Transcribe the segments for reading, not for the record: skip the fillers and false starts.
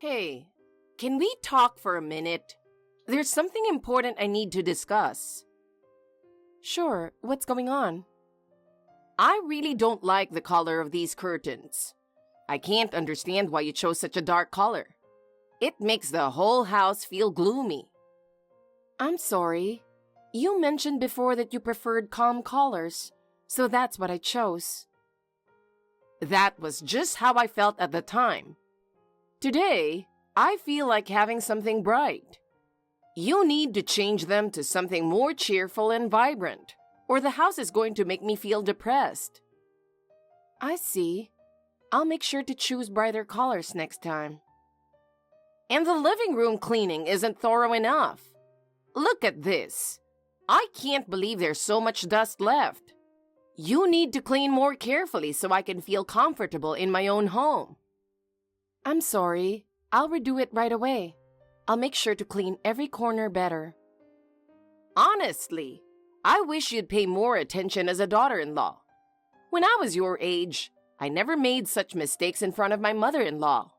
Hey, can we talk for a minute? There's something important I need to discuss. Sure, what's going on? I really don't like the color of these curtains. I can't understand why you chose such a dark color. It makes the whole house feel gloomy. I'm sorry. You mentioned before that you preferred calm colors, so that's what I chose. That was just how I felt at the time. Today, I feel like having something bright. You need to change them to something more cheerful and vibrant, or the house is going to make me feel depressed. I see. I'll make sure to choose brighter colors next time. And the living room cleaning isn't thorough enough. Look at this. I can't believe there's so much dust left. You need to clean more carefully so I can feel comfortable in my own home. I'm sorry. I'll redo it right away. I'll make sure to clean every corner better. Honestly, I wish you'd pay more attention as a daughter-in-law. When I was your age, I never made such mistakes in front of my mother-in-law.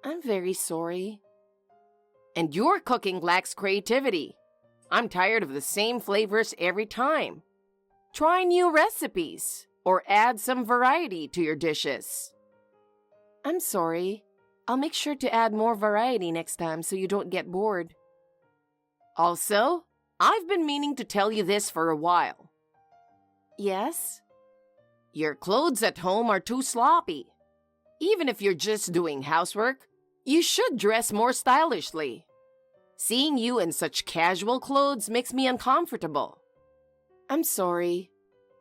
I'm very sorry. And your cooking lacks creativity. I'm tired of the same flavors every time. Try new recipes or add some variety to your dishes. I'm sorry. I'll make sure to add more variety next time so you don't get bored. Also, I've been meaning to tell you this for a while. Yes? Your clothes at home are too sloppy. Even if you're just doing housework, you should dress more stylishly. Seeing you in such casual clothes makes me uncomfortable. I'm sorry.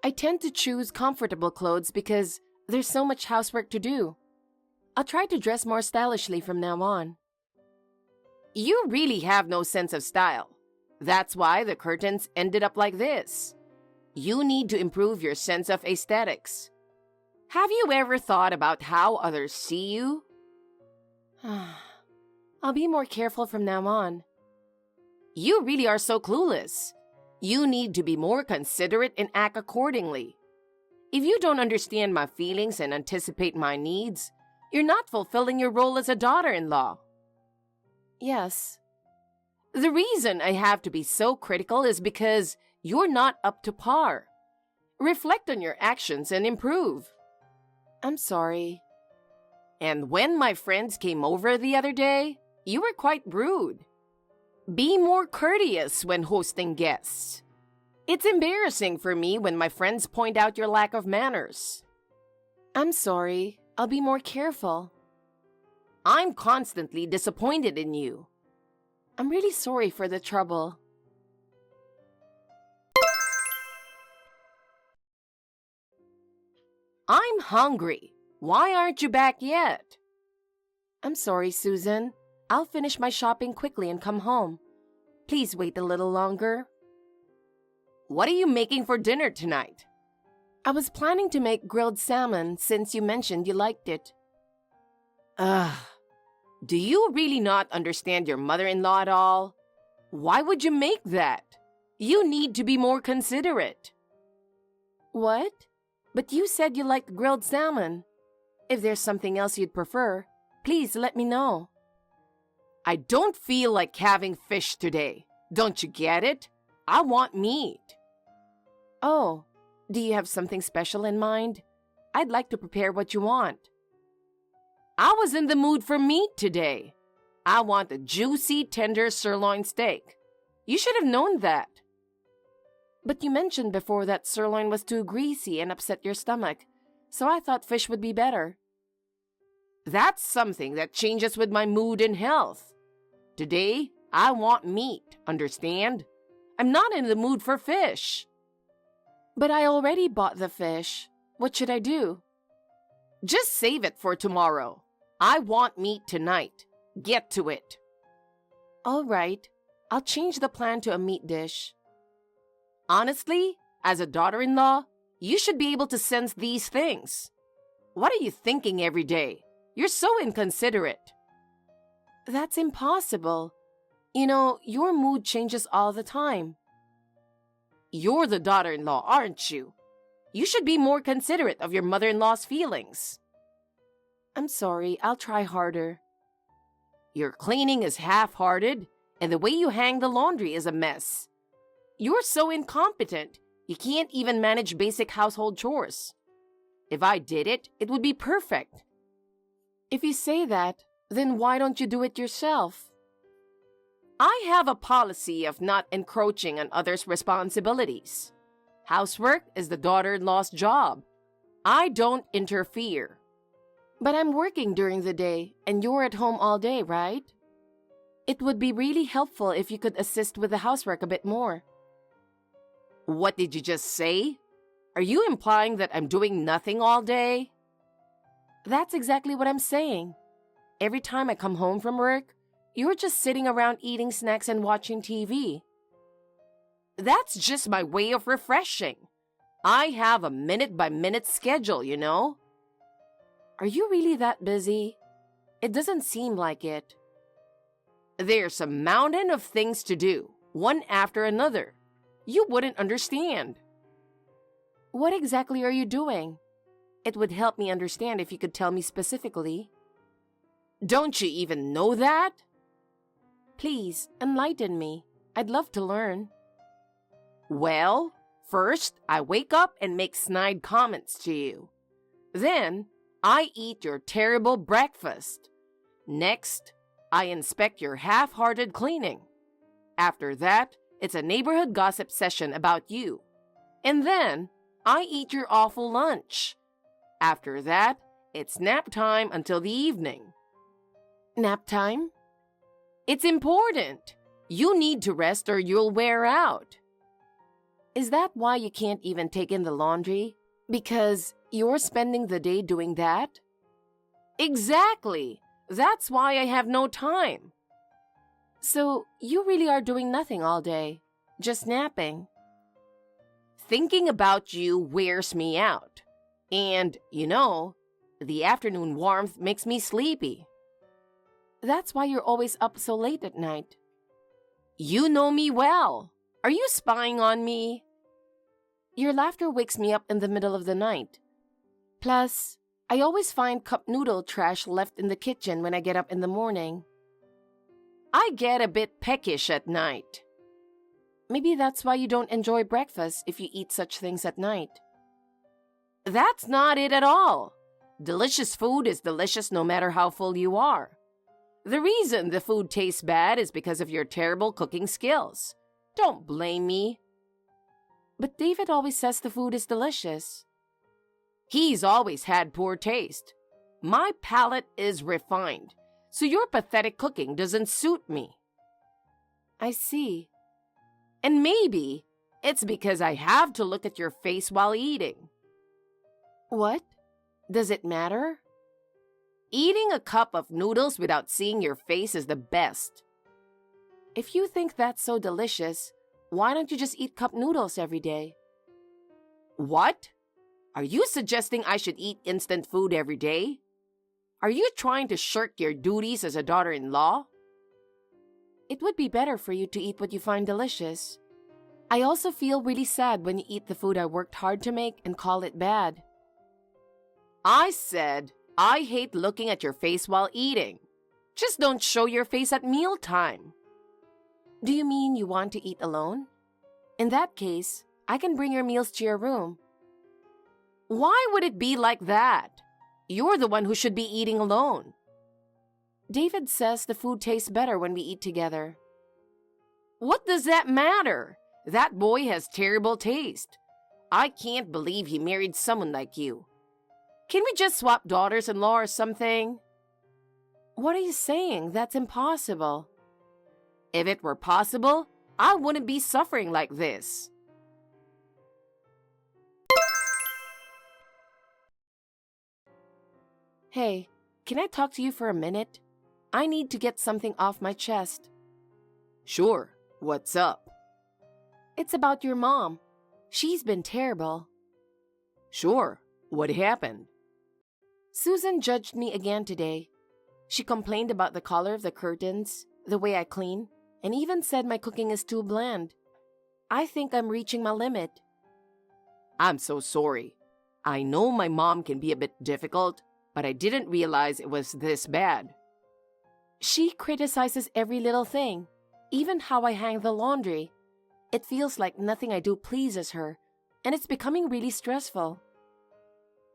I tend to choose comfortable clothes because there's so much housework to do. I'll try to dress more stylishly from now on. You really have no sense of style. That's why the curtains ended up like this. You need to improve your sense of aesthetics. Have you ever thought about how others see you? I'll be more careful from now on. You really are so clueless. You need to be more considerate and act accordingly. If you don't understand my feelings and anticipate my needs, you're not fulfilling your role as a daughter-in-law. Yes. The reason I have to be so critical is because you're not up to par. Reflect on your actions and improve. I'm sorry. And when my friends came over the other day, you were quite rude. Be more courteous when hosting guests. It's embarrassing for me when my friends point out your lack of manners. I'm sorry. I'll be more careful. I'm constantly disappointed in you. I'm really sorry for the trouble. I'm hungry. Why aren't you back yet? I'm sorry, Susan. I'll finish my shopping quickly and come home. Please wait a little longer. What are you making for dinner tonight? I was planning to make grilled salmon since you mentioned you liked it. Do you really not understand your mother-in-law at all? Why would you make that? You need to be more considerate. What? But you said you liked grilled salmon. If there's something else you'd prefer, please let me know. I don't feel like having fish today. Don't you get it? I want meat. Oh, do you have something special in mind? I'd like to prepare what you want. I was in the mood for meat today. I want a juicy, tender sirloin steak. You should have known that. But you mentioned before that sirloin was too greasy and upset your stomach, so I thought fish would be better. That's something that changes with my mood and health. Today, I want meat, understand? I'm not in the mood for fish. But I already bought the fish. What should I do? Just save it for tomorrow. I want meat tonight. Get to it. All right. I'll change the plan to a meat dish. Honestly, as a daughter-in-law, you should be able to sense these things. What are you thinking every day? You're so inconsiderate. That's impossible. You know, your mood changes all the time. You're the daughter-in-law, aren't you? You should be more considerate of your mother-in-law's feelings. I'm sorry, I'll try harder. Your cleaning is half-hearted, and the way you hang the laundry is a mess. You're so incompetent, you can't even manage basic household chores. If I did it, it would be perfect. If you say that, then why don't you do it yourself? I have a policy of not encroaching on others' responsibilities. Housework is the daughter-in-law's job. I don't interfere. But I'm working during the day, and you're at home all day, right? It would be really helpful if you could assist with the housework a bit more. What did you just say? Are you implying that I'm doing nothing all day? That's exactly what I'm saying. Every time I come home from work, you're just sitting around eating snacks and watching TV. That's just my way of refreshing. I have a minute-by-minute schedule, you know? Are you really that busy? It doesn't seem like it. There's a mountain of things to do, one after another. You wouldn't understand. What exactly are you doing? It would help me understand if you could tell me specifically. Don't you even know that? Please, enlighten me. I'd love to learn. Well, first, I wake up and make snide comments to you. Then, I eat your terrible breakfast. Next, I inspect your half-hearted cleaning. After that, it's a neighborhood gossip session about you. And then, I eat your awful lunch. After that, it's nap time until the evening. Nap time? It's important. You need to rest or you'll wear out. Is that why you can't even take in the laundry? Because you're spending the day doing that? Exactly. That's why I have no time. So you really are doing nothing all day, just napping. Thinking about you wears me out. And, you know, the afternoon warmth makes me sleepy. That's why you're always up so late at night. You know me well. Are you spying on me? Your laughter wakes me up in the middle of the night. Plus, I always find cup noodle trash left in the kitchen when I get up in the morning. I get a bit peckish at night. Maybe that's why you don't enjoy breakfast if you eat such things at night. That's not it at all. Delicious food is delicious no matter how full you are. The reason the food tastes bad is because of your terrible cooking skills. Don't blame me. But David always says the food is delicious. He's always had poor taste. My palate is refined, so your pathetic cooking doesn't suit me. I see. And maybe it's because I have to look at your face while eating. What? Does it matter? Eating a cup of noodles without seeing your face is the best. If you think that's so delicious, why don't you just eat cup noodles every day? What? Are you suggesting I should eat instant food every day? Are you trying to shirk your duties as a daughter-in-law? It would be better for you to eat what you find delicious. I also feel really sad when you eat the food I worked hard to make and call it bad. I said I hate looking at your face while eating. Just don't show your face at mealtime. Do you mean you want to eat alone? In that case, I can bring your meals to your room. Why would it be like that? You're the one who should be eating alone. David says the food tastes better when we eat together. What does that matter? That boy has terrible taste. I can't believe he married someone like you. Can we just swap daughters-in-law or something? What are you saying? That's impossible. If it were possible, I wouldn't be suffering like this. Hey, can I talk to you for a minute? I need to get something off my chest. Sure. What's up? It's about your mom. She's been terrible. Sure. What happened? Susan judged me again today. She complained about the color of the curtains, the way I clean, and even said my cooking is too bland. I think I'm reaching my limit. I'm so sorry. I know my mom can be a bit difficult, but I didn't realize it was this bad. She criticizes every little thing, even how I hang the laundry. It feels like nothing I do pleases her, and it's becoming really stressful.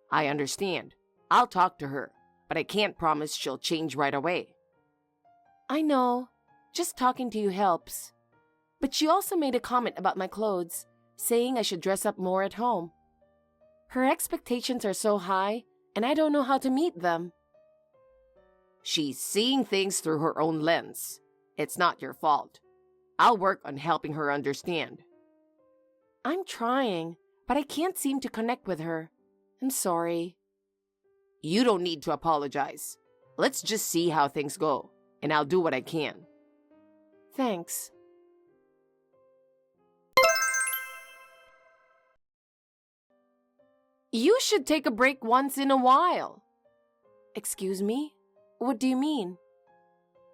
I understand. I'll talk to her, but I can't promise she'll change right away. I know. Just talking to you helps. But she also made a comment about my clothes, saying I should dress up more at home. Her expectations are so high, and I don't know how to meet them. She's seeing things through her own lens. It's not your fault. I'll work on helping her understand. I'm trying, but I can't seem to connect with her. I'm sorry. You don't need to apologize. Let's just see how things go, and I'll do what I can. Thanks. You should take a break once in a while. Excuse me? What do you mean?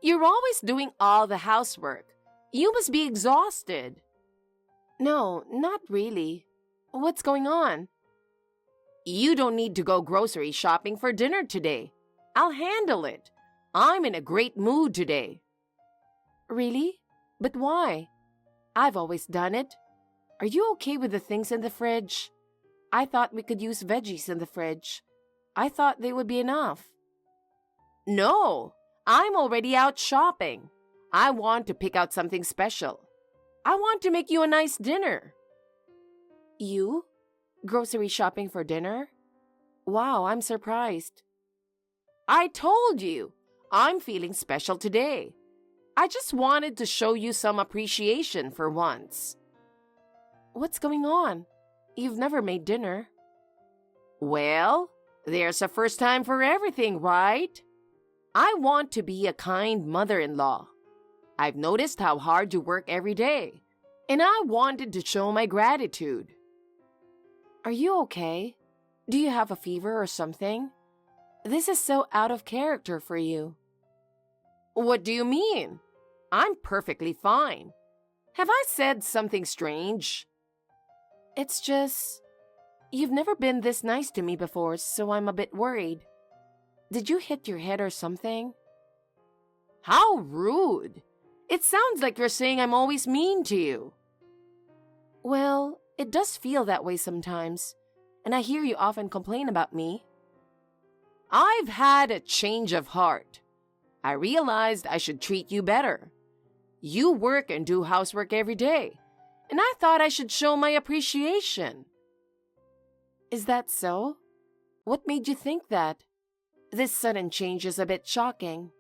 You're always doing all the housework. You must be exhausted. No, not really. What's going on? You don't need to go grocery shopping for dinner today. I'll handle it. I'm in a great mood today. Really? But why? I've always done it. Are you okay with the things in the fridge? I thought we could use veggies in the fridge. I thought they would be enough. No, I'm already out shopping. I want to pick out something special. I want to make you a nice dinner. You? Grocery shopping for dinner? Wow, I'm surprised. I told you, I'm feeling special today. I just wanted to show you some appreciation for once. What's going on? You've never made dinner. Well, there's a first time for everything, right? I want to be a kind mother-in-law. I've noticed how hard you work every day, and I wanted to show my gratitude. Are you okay? Do you have a fever or something? This is so out of character for you. What do you mean? I'm perfectly fine. Have I said something strange? It's just, you've never been this nice to me before, so I'm a bit worried. Did you hit your head or something? How rude! It sounds like you're saying I'm always mean to you. Well, it does feel that way sometimes, and I hear you often complain about me. I've had a change of heart. I realized I should treat you better. You work and do housework every day, and I thought I should show my appreciation. Is that so? What made you think that? This sudden change is a bit shocking.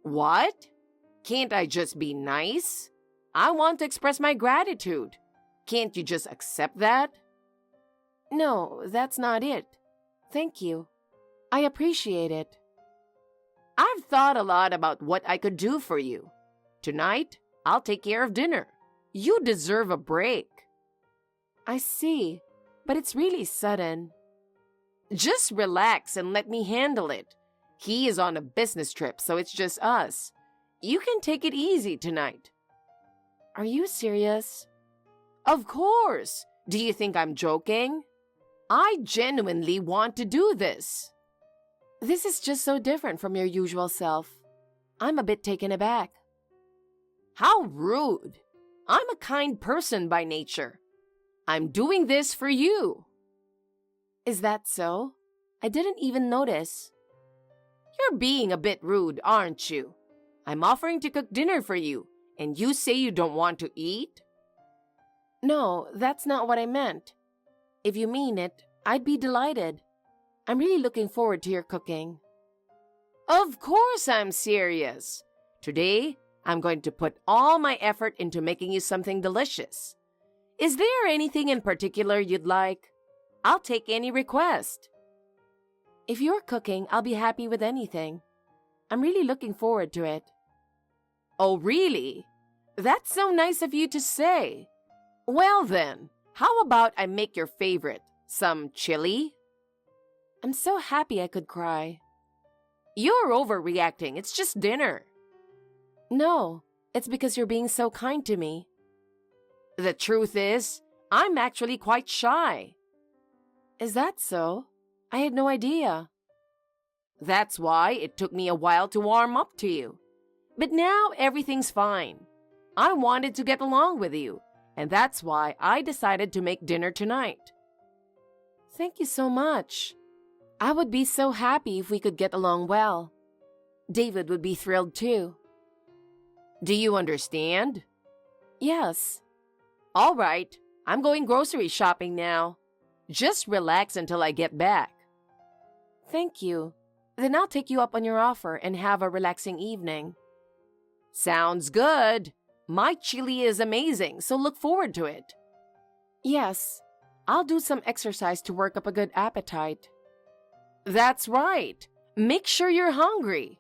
What? Can't I just be nice? I want to express my gratitude. Can't you just accept that? No, that's not it. Thank you. I appreciate it. I've thought a lot about what I could do for you. Tonight, I'll take care of dinner. You deserve a break. I see, but it's really sudden. Just relax and let me handle it. He is on a business trip, so it's just us. You can take it easy tonight. Are you serious? Of course. Do you think I'm joking? I genuinely want to do this. This is just so different from your usual self. I'm a bit taken aback. How rude. I'm a kind person by nature. I'm doing this for you. Is that so? I didn't even notice. You're being a bit rude, aren't you? I'm offering to cook dinner for you, and you say you don't want to eat? No, that's not what I meant. If you mean it, I'd be delighted. I'm really looking forward to your cooking. Of course I'm serious. Today, I'm going to put all my effort into making you something delicious. Is there anything in particular you'd like? I'll take any request. If you're cooking, I'll be happy with anything. I'm really looking forward to it. Oh, really? That's so nice of you to say. Well then, how about I make your favorite, some chili? I'm so happy I could cry. You're overreacting. It's just dinner. No, it's because you're being so kind to me. The truth is, I'm actually quite shy. Is that so? I had no idea. That's why it took me a while to warm up to you. But now everything's fine. I wanted to get along with you, and that's why I decided to make dinner tonight. Thank you so much. I would be so happy if we could get along well. David would be thrilled too. Do you understand? Yes. All right, I'm going grocery shopping now. Just relax until I get back. Thank you. Then I'll take you up on your offer and have a relaxing evening. Sounds good. My chili is amazing, so look forward to it. Yes, I'll do some exercise to work up a good appetite. That's right. Make sure you're hungry.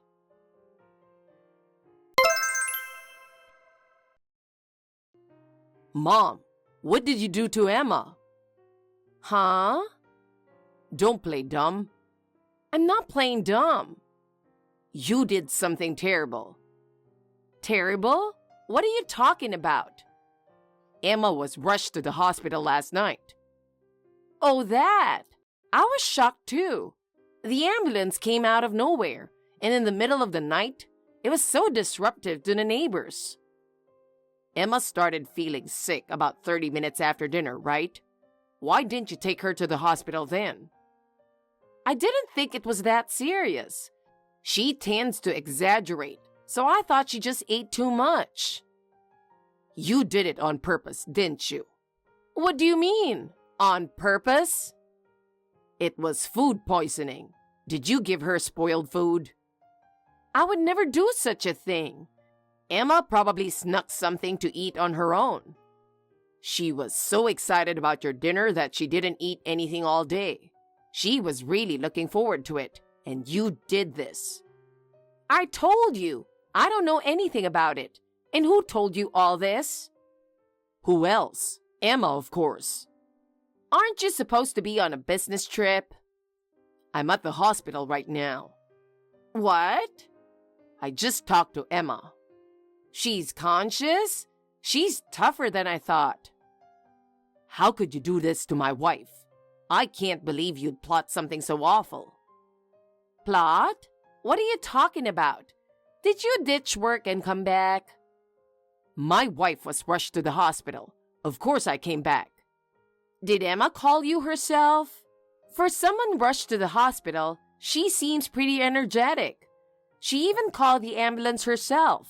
Mom, what did you do to Emma? Huh? Don't play dumb. I'm not playing dumb. You did something terrible. Terrible? What are you talking about? Emma was rushed to the hospital last night. Oh, that! I was shocked too. The ambulance came out of nowhere, and in the middle of the night, it was so disruptive to the neighbors. Emma started feeling sick about 30 minutes after dinner, right? Why didn't you take her to the hospital then? I didn't think it was that serious. She tends to exaggerate, so I thought she just ate too much. You did it on purpose, didn't you? What do you mean, on purpose? It was food poisoning. Did you give her spoiled food? I would never do such a thing. Emma probably snuck something to eat on her own. She was so excited about your dinner that she didn't eat anything all day. She was really looking forward to it, and you did this. I told you, I don't know anything about it. And who told you all this? Who else? Emma, of course. Aren't you supposed to be on a business trip? I'm at the hospital right now. What? I just talked to Emma. She's conscious? She's tougher than I thought. How could you do this to my wife? I can't believe you'd plot something so awful. Plot? What are you talking about? Did you ditch work and come back? My wife was rushed to the hospital. Of course I came back. Did Emma call you herself? For someone rushed to the hospital, she seems pretty energetic. She even called the ambulance herself.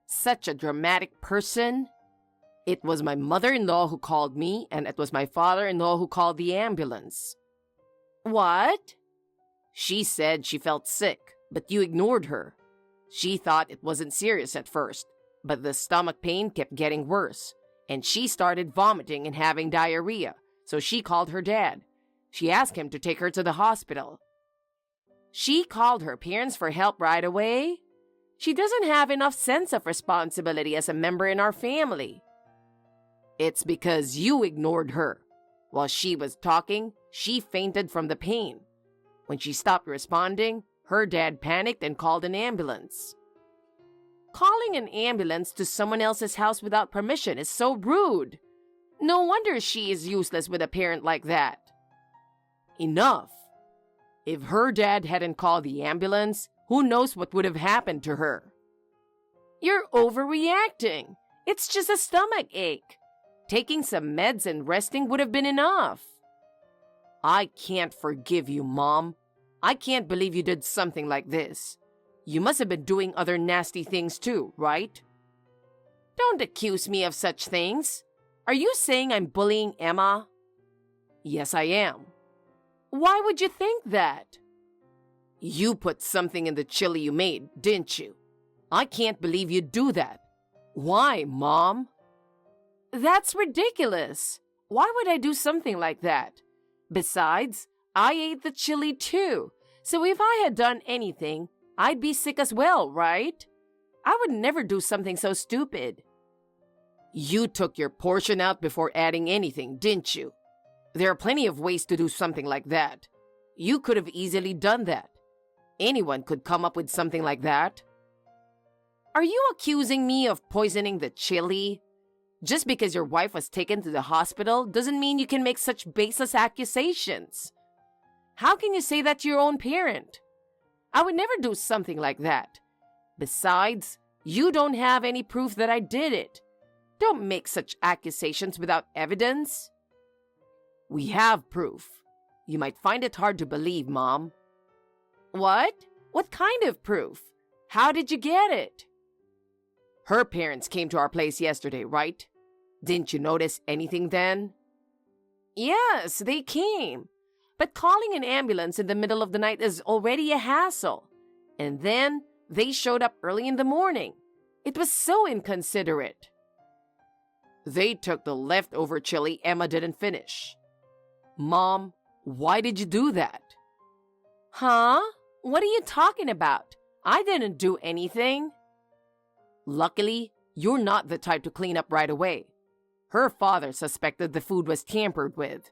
Such a dramatic person. It was my mother-in-law who called me, and it was my father-in-law who called the ambulance. What? She said she felt sick, but you ignored her. She thought it wasn't serious at first, but the stomach pain kept getting worse, and she started vomiting and having diarrhea, so she called her dad. She asked him to take her to the hospital. She called her parents for help right away? She doesn't have enough sense of responsibility as a member in our family. It's because you ignored her. While she was talking, she fainted from the pain. When she stopped responding, her dad panicked and called an ambulance. Calling an ambulance to someone else's house without permission is so rude. No wonder she is useless with a parent like that. Enough. If her dad hadn't called the ambulance, who knows what would have happened to her? You're overreacting. It's just a stomach ache. Taking some meds and resting would have been enough. I can't forgive you, Mom. I can't believe you did something like this. You must have been doing other nasty things too, right? Don't accuse me of such things. Are you saying I'm bullying Emma? Yes, I am. Why would you think that? You put something in the chili you made, didn't you? I can't believe you'd do that. Why, Mom? That's ridiculous. Why would I do something like that? Besides, I ate the chili too, so if I had done anything, I'd be sick as well, right? I would never do something so stupid. You took your portion out before adding anything, didn't you? There are plenty of ways to do something like that. You could have easily done that. Anyone could come up with something like that. Are you accusing me of poisoning the chili? Just because your wife was taken to the hospital doesn't mean you can make such baseless accusations. How can you say that to your own parent? I would never do something like that. Besides, you don't have any proof that I did it. Don't make such accusations without evidence. We have proof. You might find it hard to believe, Mom. What? What kind of proof? How did you get it? Her parents came to our place yesterday, right? Didn't you notice anything then? Yes, they came. But calling an ambulance in the middle of the night is already a hassle. And then they showed up early in the morning. It was so inconsiderate. They took the leftover chili Emma didn't finish. Mom, why did you do that? Huh? What are you talking about? I didn't do anything. Luckily, you're not the type to clean up right away. Her father suspected the food was tampered with.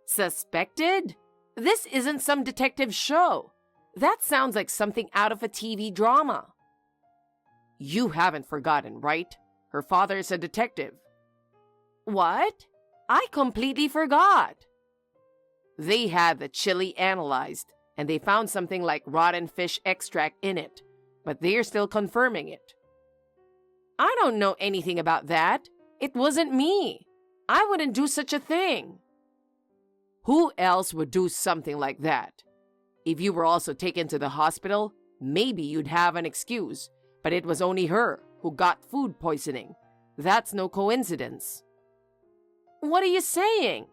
Suspected? This isn't some detective show. That sounds like something out of a TV drama. You haven't forgotten, right? Her father is a detective. What? I completely forgot. They had the chili analyzed, and they found something like rotten fish extract in it, but they're still confirming it. I don't know anything about that. It wasn't me. I wouldn't do such a thing. Who else would do something like that? If you were also taken to the hospital, maybe you'd have an excuse, but it was only her who got food poisoning. That's no coincidence. What are you saying?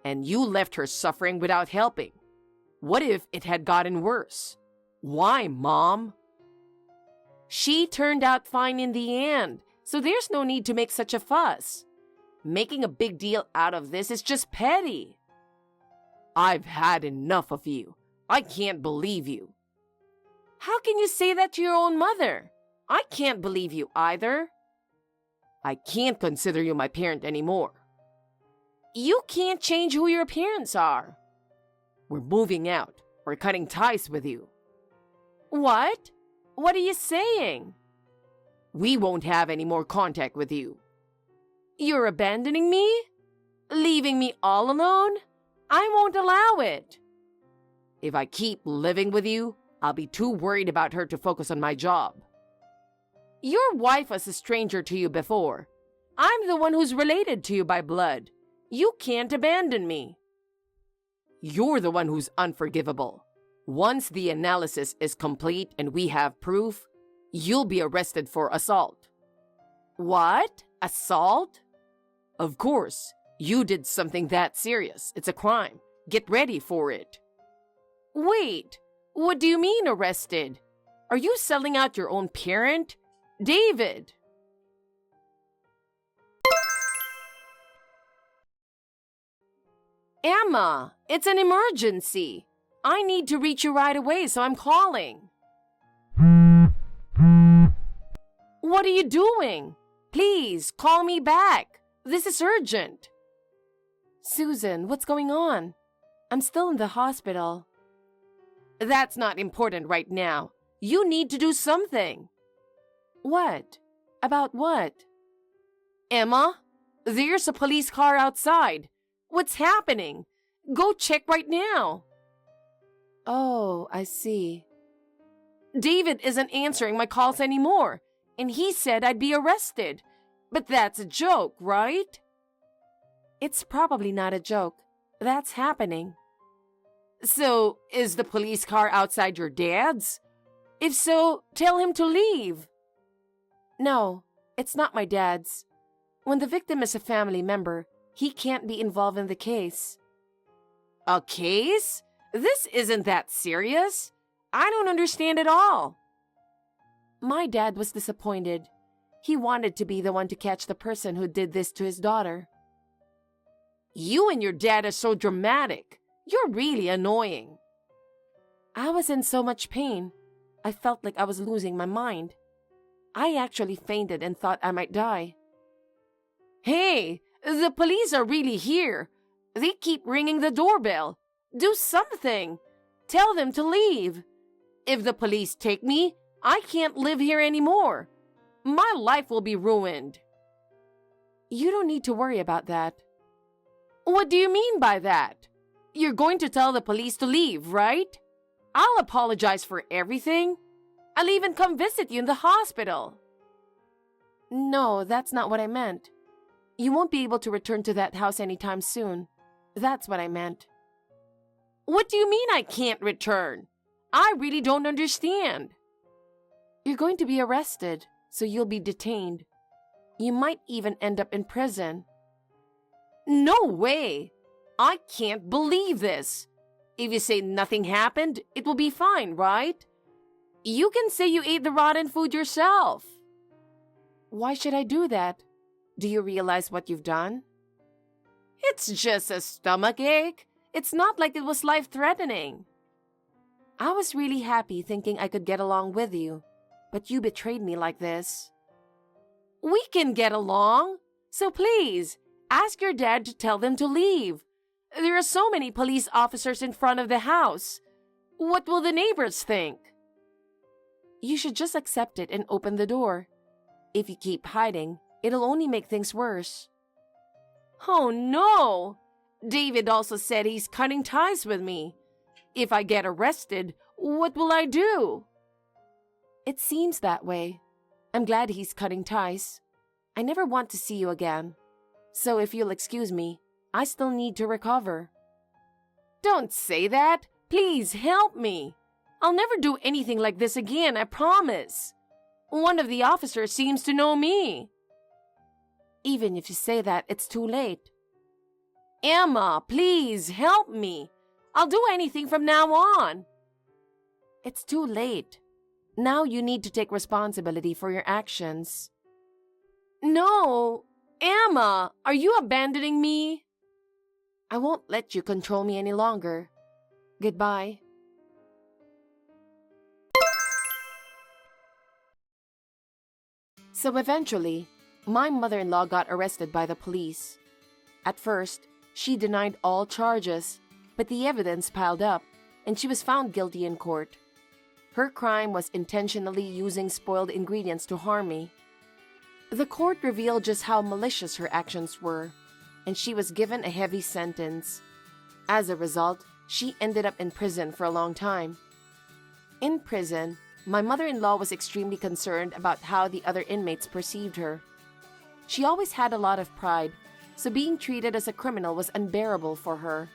And you left her suffering without helping. What if it had gotten worse? Why, Mom? She turned out fine in the end, so there's no need to make such a fuss. Making a big deal out of this is just petty. I've had enough of you. I can't believe you. How can you say that to your own mother? I can't believe you either. I can't consider you my parent anymore. You can't change who your parents are. We're moving out. We're cutting ties with you. What? What are you saying? We won't have any more contact with you. You're abandoning me? Leaving me all alone? I won't allow it. If I keep living with you, I'll be too worried about her to focus on my job. Your wife was a stranger to you before. I'm the one who's related to you by blood. You can't abandon me. You're the one who's unforgivable. Once the analysis is complete and we have proof, you'll be arrested for assault. What? Assault? Of course, you did something that serious. It's a crime. Get ready for it. Wait, what do you mean arrested? Are you selling out your own parent? David! Emma, it's an emergency. I need to reach you right away, so I'm calling. What are you doing? Please, call me back. This is urgent. Susan, what's going on? I'm still in the hospital. That's not important right now. You need to do something. What? About what? Emma, there's a police car outside. What's happening? Go check right now. Oh, I see. David isn't answering my calls anymore, and he said I'd be arrested. But that's a joke, right? It's probably not a joke. That's happening. So, is the police car outside your dad's? If so, tell him to leave. No, it's not my dad's. When the victim is a family member, he can't be involved in the case. A case? This isn't that serious. I don't understand at all. My dad was disappointed. He wanted to be the one to catch the person who did this to his daughter. You and your dad are so dramatic. You're really annoying. I was in so much pain. I felt like I was losing my mind. I actually fainted and thought I might die. Hey, the police are really here. They keep ringing the doorbell. Do something. Tell them to leave. If the police take me, I can't live here anymore. My life will be ruined. You don't need to worry about that. What do you mean by that? You're going to tell the police to leave, right? I'll apologize for everything. I'll even come visit you in the hospital. No, that's not what I meant. You won't be able to return to that house anytime soon. That's what I meant. What do you mean I can't return? I really don't understand. You're going to be arrested, so you'll be detained. You might even end up in prison. No way! I can't believe this. If you say nothing happened, it will be fine, right? You can say you ate the rotten food yourself. Why should I do that? Do you realize what you've done? It's just a stomachache. It's not like it was life-threatening. I was really happy thinking I could get along with you, but you betrayed me like this. We can get along, so please, ask your dad to tell them to leave. There are so many police officers in front of the house. What will the neighbors think? You should just accept it and open the door. If you keep hiding, it'll only make things worse. Oh no! David also said he's cutting ties with me. If I get arrested, what will I do? It seems that way. I'm glad he's cutting ties. I never want to see you again. So if you'll excuse me, I still need to recover. Don't say that. Please help me. I'll never do anything like this again, I promise. One of the officers seems to know me. Even if you say that, it's too late. Emma, please help me. I'll do anything from now on. It's too late. Now you need to take responsibility for your actions. No, Emma, are you abandoning me? I won't let you control me any longer. Goodbye. So eventually, my mother-in-law got arrested by the police. At first, she denied all charges, but the evidence piled up, and she was found guilty in court. Her crime was intentionally using spoiled ingredients to harm me. The court revealed just how malicious her actions were, and she was given a heavy sentence. As a result, she ended up in prison for a long time. In prison, my mother-in-law was extremely concerned about how the other inmates perceived her. She always had a lot of pride, so being treated as a criminal was unbearable for her.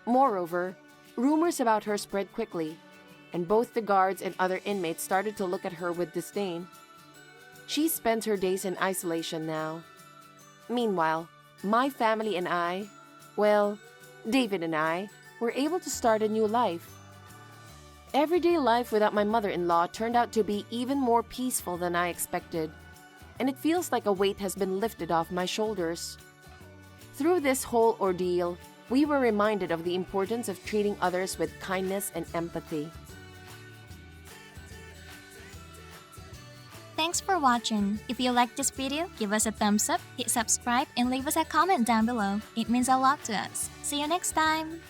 Moreover, rumors about her spread quickly, and both the guards and other inmates started to look at her with disdain. She spends her days in isolation now. Meanwhile, my family and I, well, David and I, were able to start a new life. Everyday life without my mother-in-law turned out to be even more peaceful than I expected, and it feels like a weight has been lifted off my shoulders. Through this whole ordeal, we were reminded of the importance of treating others with kindness and empathy. Thanks for watching. If you liked this video, give us a thumbs up, hit subscribe, and leave us a comment down below. It means a lot to us. See you next time!